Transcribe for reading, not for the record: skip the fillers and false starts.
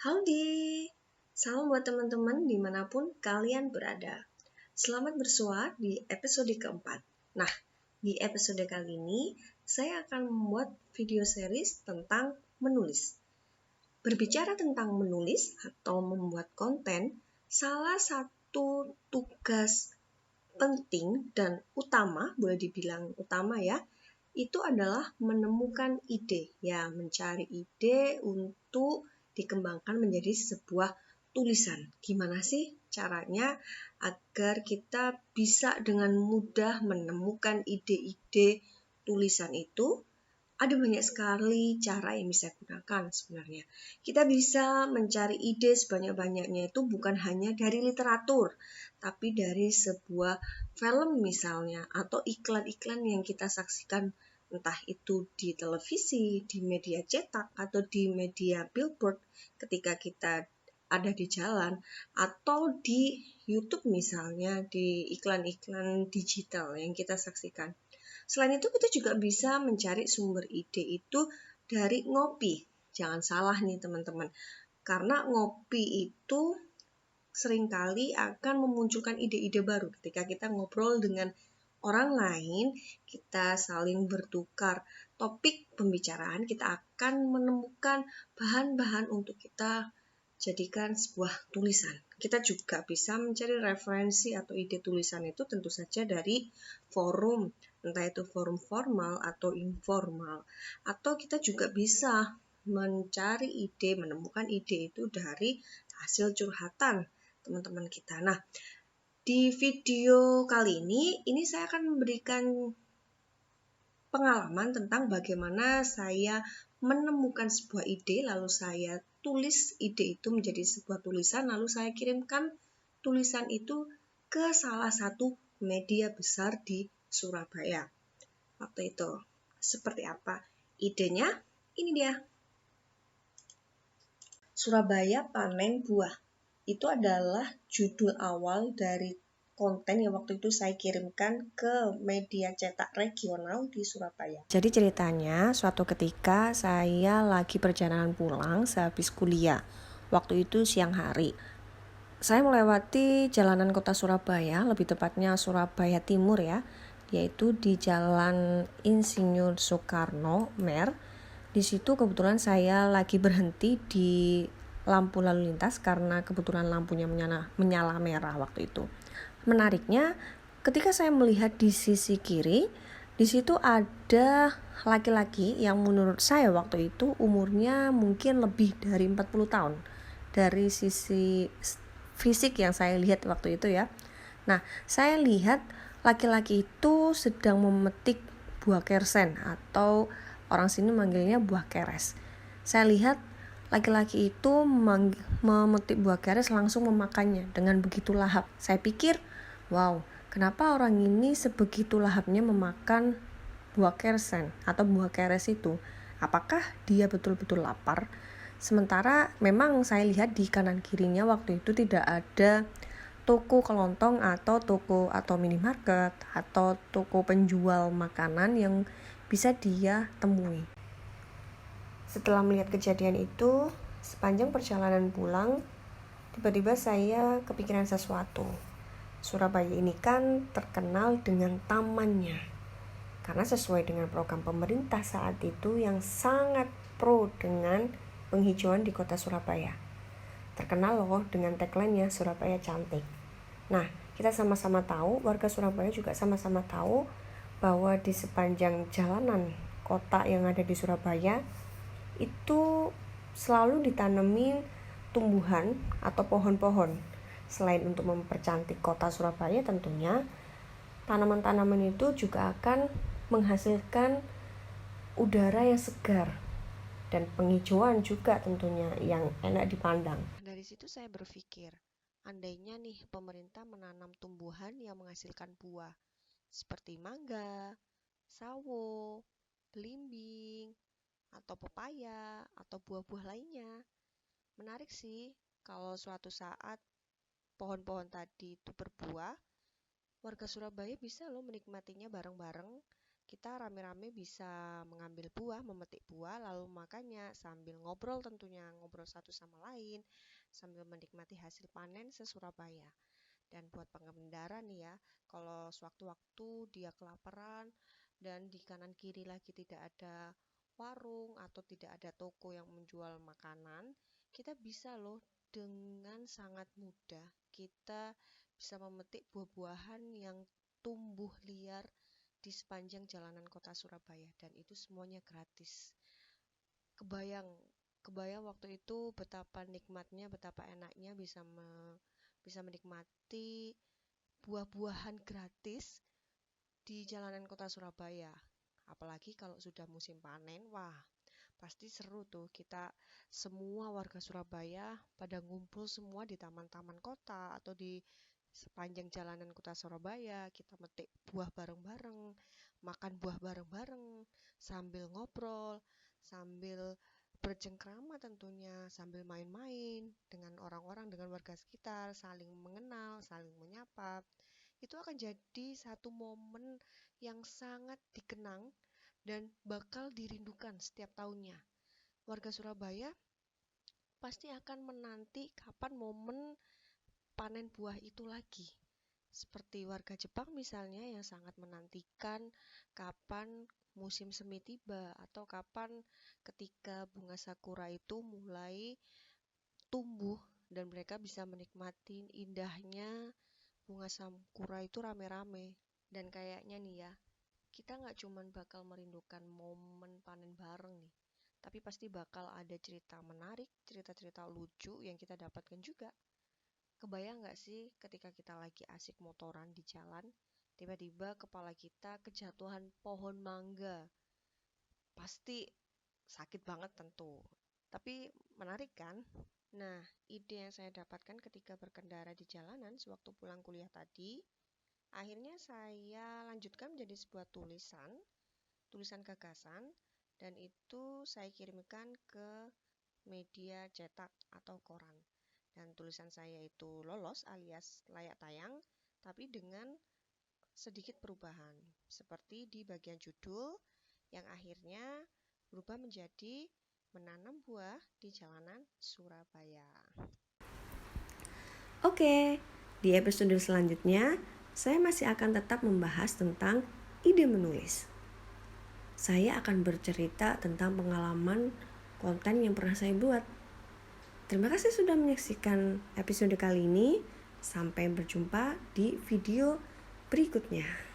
Howdy, salam buat teman-teman dimanapun kalian berada. Selamat bersua di episode keempat. Nah, di episode kali ini saya akan membuat video series tentang menulis. Berbicara tentang menulis atau membuat konten, salah satu tugas penting dan utama, boleh dibilang utama ya, itu adalah menemukan ide, ya mencari ide untuk dikembangkan menjadi sebuah tulisan. Gimana sih caranya agar kita bisa dengan mudah menemukan ide-ide tulisan itu? Ada banyak sekali cara yang bisa gunakan sebenarnya. Kita bisa mencari ide sebanyak-banyaknya itu bukan hanya dari literatur, tapi dari sebuah film misalnya, atau iklan-iklan yang kita saksikan entah itu di televisi, di media cetak, atau di media billboard ketika kita ada di jalan, atau di YouTube misalnya, di iklan-iklan digital yang kita saksikan. Selain itu kita juga bisa mencari sumber ide itu dari ngopi. Jangan salah nih teman-teman, karena ngopi itu seringkali akan memunculkan ide-ide baru ketika kita ngobrol dengan orang lain, kita saling bertukar topik pembicaraan, kita akan menemukan bahan-bahan untuk kita jadikan sebuah tulisan. Kita juga bisa mencari referensi atau ide tulisan itu tentu saja dari forum, entah itu forum formal atau informal. Atau kita juga bisa mencari ide, menemukan ide itu dari hasil curhatan teman-teman kita. Nah, di video kali ini saya akan memberikan pengalaman tentang bagaimana saya menemukan sebuah ide, lalu saya tulis ide itu menjadi sebuah tulisan, lalu saya kirimkan tulisan itu ke salah satu media besar di Surabaya. Waktu itu, seperti apa idenya? Ini dia. Surabaya Panen Buah. Itu adalah judul awal dari konten yang waktu itu saya kirimkan ke media cetak regional di Surabaya. Jadi ceritanya, suatu ketika saya lagi perjalanan pulang sehabis kuliah. Waktu itu siang hari. Saya melewati jalanan kota Surabaya, lebih tepatnya Surabaya Timur ya, yaitu di Jalan Insinyur Soekarno, Mer. Di situ kebetulan saya lagi berhenti di lampu lalu lintas karena kebetulan lampunya menyala merah waktu itu. Menariknya, ketika saya melihat di sisi kiri, di situ ada laki-laki yang menurut saya waktu itu umurnya mungkin lebih dari 40 tahun. Dari sisi fisik yang saya lihat waktu itu ya. Nah, saya lihat laki-laki itu sedang memetik buah kersen atau orang sini manggilnya buah keres. Saya lihat laki-laki itu memetik buah keres langsung memakannya dengan begitu lahap. Saya pikir, wow, kenapa orang ini sebegitu lahapnya memakan buah kersen atau buah keres itu? Apakah dia betul-betul lapar? Sementara memang saya lihat di kanan kirinya waktu itu tidak ada toko kelontong atau minimarket atau toko penjual makanan yang bisa dia temui. Setelah melihat kejadian itu, sepanjang perjalanan pulang, tiba-tiba saya kepikiran sesuatu. Surabaya ini kan terkenal dengan tamannya. Karena sesuai dengan program pemerintah saat itu yang sangat pro dengan penghijauan di kota Surabaya. Terkenal loh dengan tagline-nya Surabaya Cantik. Nah, kita sama-sama tahu, warga Surabaya juga sama-sama tahu bahwa di sepanjang jalanan kota yang ada di Surabaya itu selalu ditanamin tumbuhan atau pohon-pohon. Selain untuk mempercantik kota Surabaya tentunya, tanaman-tanaman itu juga akan menghasilkan udara yang segar dan penghijauan juga tentunya yang enak dipandang. Dari situ saya berpikir, andainya nih pemerintah menanam tumbuhan yang menghasilkan buah seperti mangga, sawo, belimbing, atau pepaya, atau buah-buah lainnya. Menarik sih kalau suatu saat pohon-pohon tadi itu berbuah, warga Surabaya bisa loh menikmatinya bareng-bareng. kita rame-rame bisa mengambil buah, memetik buah, lalu makannya sambil ngobrol tentunya, ngobrol satu sama lain, sambil menikmati hasil panen se-Surabaya. Dan buat pengendara nih ya, kalau sewaktu-waktu dia kelaparan dan di kanan kiri lagi tidak ada warung atau tidak ada toko yang menjual makanan, kita bisa loh dengan sangat mudah kita bisa memetik buah-buahan yang tumbuh liar di sepanjang jalanan kota Surabaya, dan itu semuanya gratis. Kebayang, kebayang waktu itu betapa nikmatnya, betapa enaknya bisa menikmati buah-buahan gratis di jalanan kota Surabaya. Apalagi kalau sudah musim panen, wah pasti seru tuh. Kita semua warga Surabaya pada ngumpul semua di taman-taman kota atau di sepanjang jalanan kota Surabaya. Kita metik buah bareng-bareng, makan buah bareng-bareng, sambil ngobrol, sambil bercengkrama tentunya, sambil main-main dengan orang-orang, dengan warga sekitar, saling mengenal, saling menyapa. Itu akan jadi satu momen yang sangat dikenang dan bakal dirindukan setiap tahunnya. Warga Surabaya pasti akan menanti kapan momen panen buah itu lagi. Seperti warga Jepang misalnya yang sangat menantikan kapan musim semi tiba atau kapan ketika bunga sakura itu mulai tumbuh dan mereka bisa menikmati indahnya bunga sakura itu rame-rame. Dan kayaknya nih ya, kita nggak cuman bakal merindukan momen panen bareng nih, tapi pasti bakal ada cerita menarik, cerita-cerita lucu yang kita dapatkan juga. Kebayang nggak sih ketika kita lagi asik motoran di jalan, tiba-tiba kepala kita kejatuhan pohon mangga. Pasti sakit banget tentu, tapi menarik kan? Nah, ide yang saya dapatkan ketika berkendara di jalanan sewaktu pulang kuliah tadi, akhirnya saya lanjutkan menjadi sebuah tulisan gagasan, dan itu saya kirimkan ke media cetak atau koran. Dan tulisan saya itu lolos alias layak tayang, tapi dengan sedikit perubahan. Seperti di bagian judul yang akhirnya berubah menjadi menanam buah di jalanan Surabaya. Oke, di episode selanjutnya saya masih akan tetap membahas tentang ide menulis. Saya akan bercerita tentang pengalaman konten yang pernah saya buat. Terima kasih sudah menyaksikan episode kali ini. Sampai berjumpa di video berikutnya.